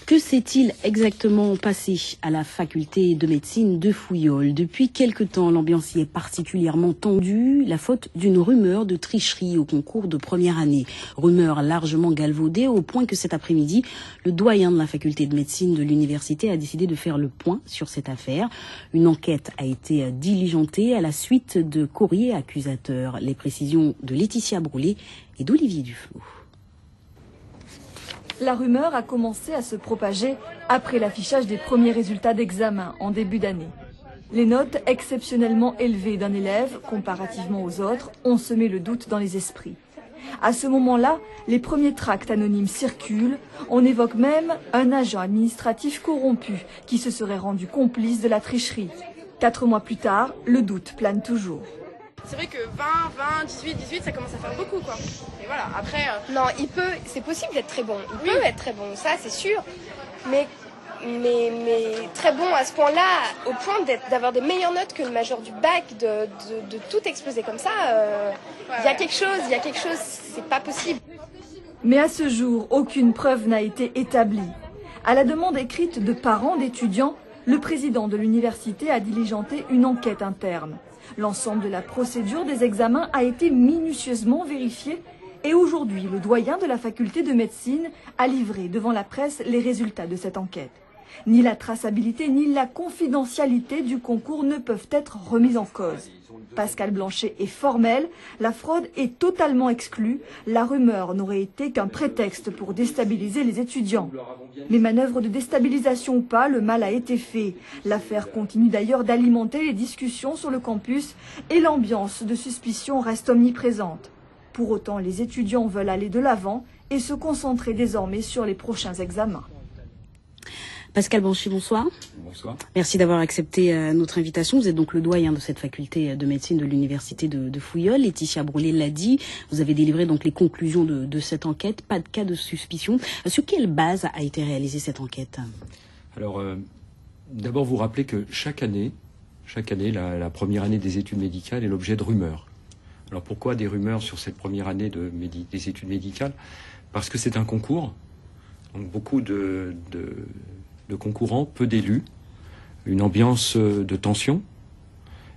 Que s'est-il exactement passé à la faculté de médecine de Fouillol? Depuis quelque temps, l'ambiance y est particulièrement tendue, la faute d'une rumeur de tricherie au concours de première année. Rumeur largement galvaudée au point que cet après-midi, le doyen de la faculté de médecine de l'université a décidé de faire le point sur cette affaire. Une enquête a été diligentée à la suite de courriers accusateurs. Les précisions de Laetitia Brolé et d'Olivier Duflot. La rumeur a commencé à se propager après l'affichage des premiers résultats d'examen en début d'année. Les notes exceptionnellement élevées d'un élève, comparativement aux autres, ont semé le doute dans les esprits. À ce moment-là, les premiers tracts anonymes circulent. On évoque même un agent administratif corrompu qui se serait rendu complice de la tricherie. 4 mois plus tard, le doute plane toujours. C'est vrai que 20, 18, ça commence à faire beaucoup, quoi. Et voilà, après... Non, c'est possible d'être très bon. Il peut être très bon, ça c'est sûr. Mais très bon à ce point-là, au point d'avoir des meilleures notes que le major du bac, de tout exploser comme ça, il y a quelque chose, c'est pas possible. Mais à ce jour, aucune preuve n'a été établie. À la demande écrite de parents d'étudiants, le président de l'université a diligenté une enquête interne. L'ensemble de la procédure des examens a été minutieusement vérifié et aujourd'hui, le doyen de la faculté de médecine a livré devant la presse les résultats de cette enquête. Ni la traçabilité ni la confidentialité du concours ne peuvent être remises en cause. Pascal Blanchet est formel, la fraude est totalement exclue, la rumeur n'aurait été qu'un prétexte pour déstabiliser les étudiants. Mais manœuvre de déstabilisation ou pas, le mal a été fait. L'affaire continue d'ailleurs d'alimenter les discussions sur le campus et l'ambiance de suspicion reste omniprésente. Pour autant, les étudiants veulent aller de l'avant et se concentrer désormais sur les prochains examens. Pascal Blanchet, bonsoir. Bonsoir. Merci d'avoir accepté notre invitation. Vous êtes donc le doyen de cette faculté de médecine de l'université de Fouillol. Laetitia Brolé l'a dit. Vous avez délivré donc les conclusions de cette enquête. Pas de cas de suspicion. Sur quelle base a été réalisée cette enquête? Alors, d'abord vous rappelez que chaque année, la première année des études médicales est l'objet de rumeurs. Alors pourquoi des rumeurs sur cette première année des études médicales? Parce que c'est un concours. Donc beaucoup de concurrents, peu d'élus, une ambiance de tension,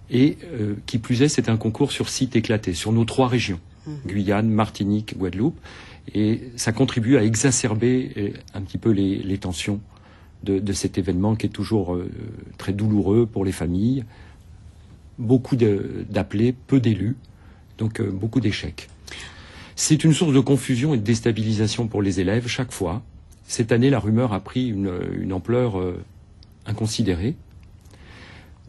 et qui plus est, c'est un concours sur site éclaté, sur nos 3 régions, Guyane, Martinique, Guadeloupe, et ça contribue à exacerber un petit peu les tensions de cet événement qui est toujours très douloureux pour les familles, beaucoup d'appelés, peu d'élus, donc beaucoup d'échecs. C'est une source de confusion et de déstabilisation pour les élèves chaque fois. Cette année, la rumeur a pris une ampleur inconsidérée.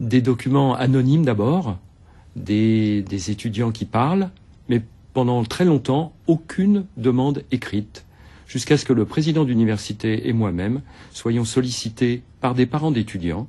Des documents anonymes d'abord, des étudiants qui parlent, mais pendant très longtemps, aucune demande écrite, jusqu'à ce que le président d'université et moi-même soyons sollicités par des parents d'étudiants,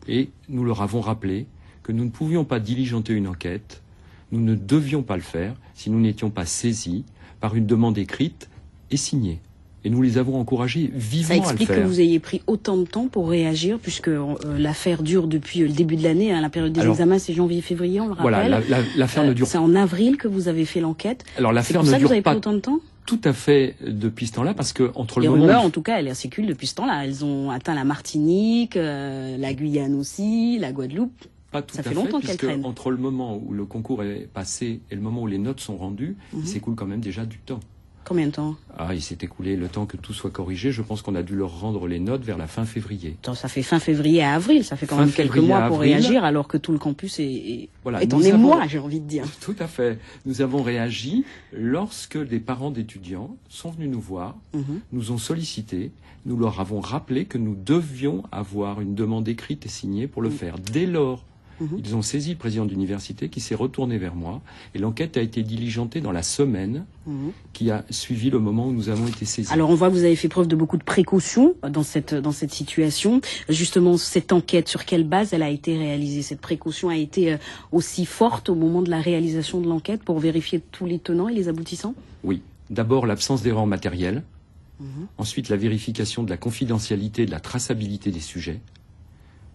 et nous leur avons rappelé que nous ne pouvions pas diligenter une enquête, nous ne devions pas le faire si nous n'étions pas saisis par une demande écrite et signée. Et nous les avons encouragés vivement à le faire. Ça explique que vous ayez pris autant de temps pour réagir, puisque l'affaire dure depuis le début de l'année. La période des examens, c'est janvier-février, on le rappelle. Voilà, l'affaire ne dure pas. C'est en avril que vous avez fait l'enquête. Alors l'affaire ne dure pas. C'est pour ça que vous avez pas pris autant de temps tout à fait depuis ce temps-là, parce que entre le les moment... rumeurs, en tout cas, elles circulent depuis ce temps-là. Elles ont atteint la Martinique, la Guyane aussi, la Guadeloupe. Pas tout ça à fait longtemps qu'elles traînent. Entre le moment où le concours est passé et le moment où les notes sont rendues, il s'écoule quand même déjà du temps. Combien de temps? Il s'est écoulé le temps que tout soit corrigé. Je pense qu'on a dû leur rendre les notes vers la fin février. Attends, ça fait fin février à avril. Ça fait quand même quelques mois pour réagir, alors que tout le campus est en émoi, j'ai envie de dire. Tout à fait. Nous avons réagi lorsque des parents d'étudiants sont venus nous voir, nous ont sollicités. Nous leur avons rappelé que nous devions avoir une demande écrite et signée pour le faire. Dès lors, ils ont saisi le président d'université qui s'est retourné vers moi et l'enquête a été diligentée dans la semaine qui a suivi le moment où nous avons été saisis. Alors on voit que vous avez fait preuve de beaucoup de précautions dans cette situation. Justement, cette enquête, sur quelle base elle a été réalisée? Cette précaution a été aussi forte au moment de la réalisation de l'enquête pour vérifier tous les tenants et les aboutissants? Oui. D'abord l'absence d'erreurs matérielles. Ensuite la vérification de la confidentialité et de la traçabilité des sujets,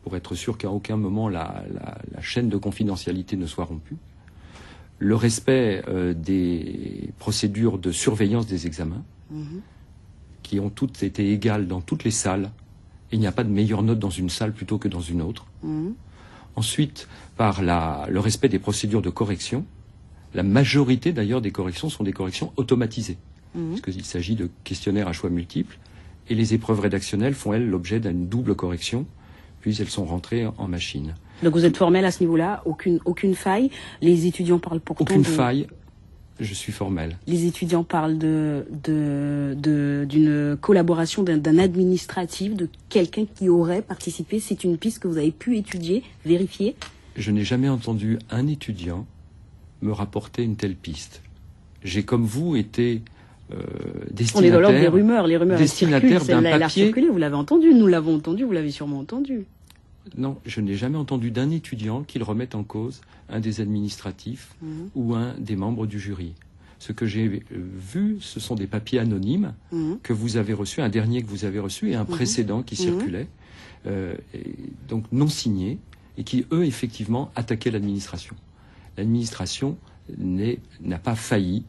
pour être sûr qu'à aucun moment la chaîne de confidentialité ne soit rompue. Le respect des procédures de surveillance des examens, qui ont toutes été égales dans toutes les salles. Il n'y a pas de meilleure note dans une salle plutôt que dans une autre. Ensuite, par le respect des procédures de correction. La majorité d'ailleurs des corrections sont des corrections automatisées, puisqu'il s'agit de questionnaires à choix multiples. Et les épreuves rédactionnelles font, elles, l'objet d'une double correction, puis elles sont rentrées en machine. Donc vous êtes formel à ce niveau-là, aucune faille. Les étudiants parlent pourtant Aucune faille, je suis formel. Les étudiants parlent d'une collaboration d'un administratif, de quelqu'un qui aurait participé. C'est une piste que vous avez pu étudier, vérifier? Je n'ai jamais entendu un étudiant me rapporter une telle piste. J'ai, comme vous, été destinataire... On est dans l'ordre des rumeurs. Les rumeurs destinataire d'un papier... Elle a circulé, vous l'avez entendu, nous l'avons entendu, vous l'avez sûrement entendu. Non, je n'ai jamais entendu d'un étudiant qu'il remette en cause un des administratifs ou un des membres du jury. Ce que j'ai vu, ce sont des papiers anonymes que vous avez reçus, un dernier que vous avez reçu et un précédent qui circulait, donc non signés, et qui, eux, effectivement, attaquaient l'administration. L'administration n'a pas failli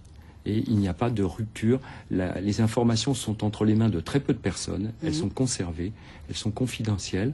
et il n'y a pas de rupture. Les informations sont entre les mains de très peu de personnes, elles sont conservées, elles sont confidentielles.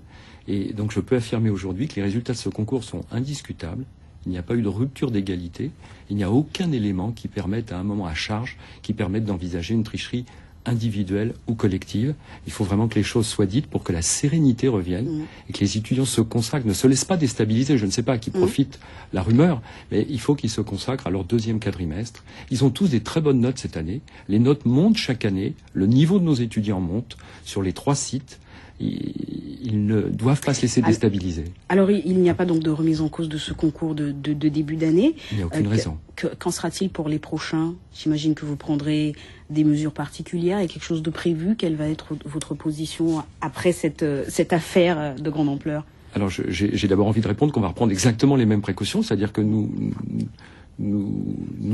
Et donc je peux affirmer aujourd'hui que les résultats de ce concours sont indiscutables. Il n'y a pas eu de rupture d'égalité. Il n'y a aucun élément qui permette à un moment à charge, qui permette d'envisager une tricherie individuelle ou collective. Il faut vraiment que les choses soient dites pour que la sérénité revienne et que les étudiants se consacrent, ne se laissent pas déstabiliser. Je ne sais pas à qui profite la rumeur, mais il faut qu'ils se consacrent à leur deuxième quadrimestre. Ils ont tous des très bonnes notes cette année. Les notes montent chaque année. Le niveau de nos étudiants monte sur les 3 sites. Ils ne doivent pas se laisser déstabiliser. Alors, il n'y a pas donc de remise en cause de ce concours de début d'année. Il n'y a aucune raison. Qu'en sera-t-il pour les prochains? J'imagine que vous prendrez des mesures particulières. Il y a quelque chose de prévu? Quelle va être votre position après cette affaire de grande ampleur? Alors, j'ai d'abord envie de répondre qu'on va reprendre exactement les mêmes précautions, c'est-à-dire que nous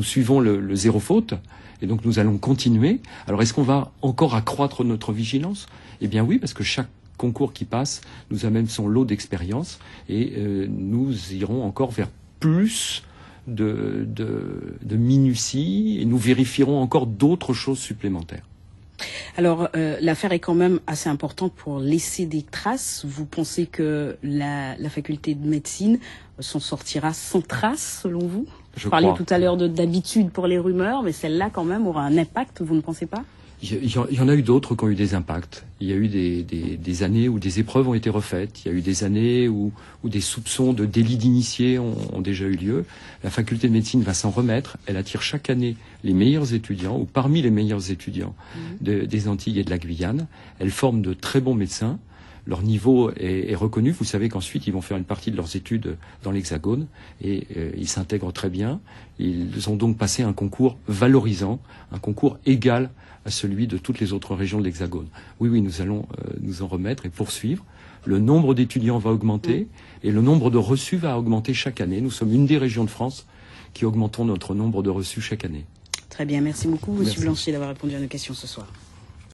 suivons le zéro faute, et donc nous allons continuer. Alors, est-ce qu'on va encore accroître notre vigilance? Eh bien oui, parce que chaque concours qui passe nous amène son lot d'expérience, et nous irons encore vers plus de minutie, et nous vérifierons encore d'autres choses supplémentaires. Alors, l'affaire est quand même assez importante pour laisser des traces. Vous pensez que la faculté de médecine s'en sortira sans traces, selon vous? Je parlais tout à l'heure d'habitude pour les rumeurs, mais celle-là, quand même, aura un impact, vous ne pensez pas? Il y en a eu d'autres qui ont eu des impacts. Il y a eu des années où des épreuves ont été refaites. Il y a eu des années où des soupçons de délits d'initiés ont déjà eu lieu. La faculté de médecine va s'en remettre. Elle attire chaque année les meilleurs étudiants, ou parmi les meilleurs étudiants des Antilles et de la Guyane. Elle forme de très bons médecins. Leur niveau est reconnu. Vous savez qu'ensuite, ils vont faire une partie de leurs études dans l'Hexagone et ils s'intègrent très bien. Ils ont donc passé un concours valorisant, un concours égal à celui de toutes les autres régions de l'Hexagone. Oui, nous allons nous en remettre et poursuivre. Le nombre d'étudiants va augmenter et le nombre de reçus va augmenter chaque année. Nous sommes une des régions de France qui augmentons notre nombre de reçus chaque année. Très bien, merci beaucoup, Monsieur Blanchet, d'avoir répondu à nos questions ce soir.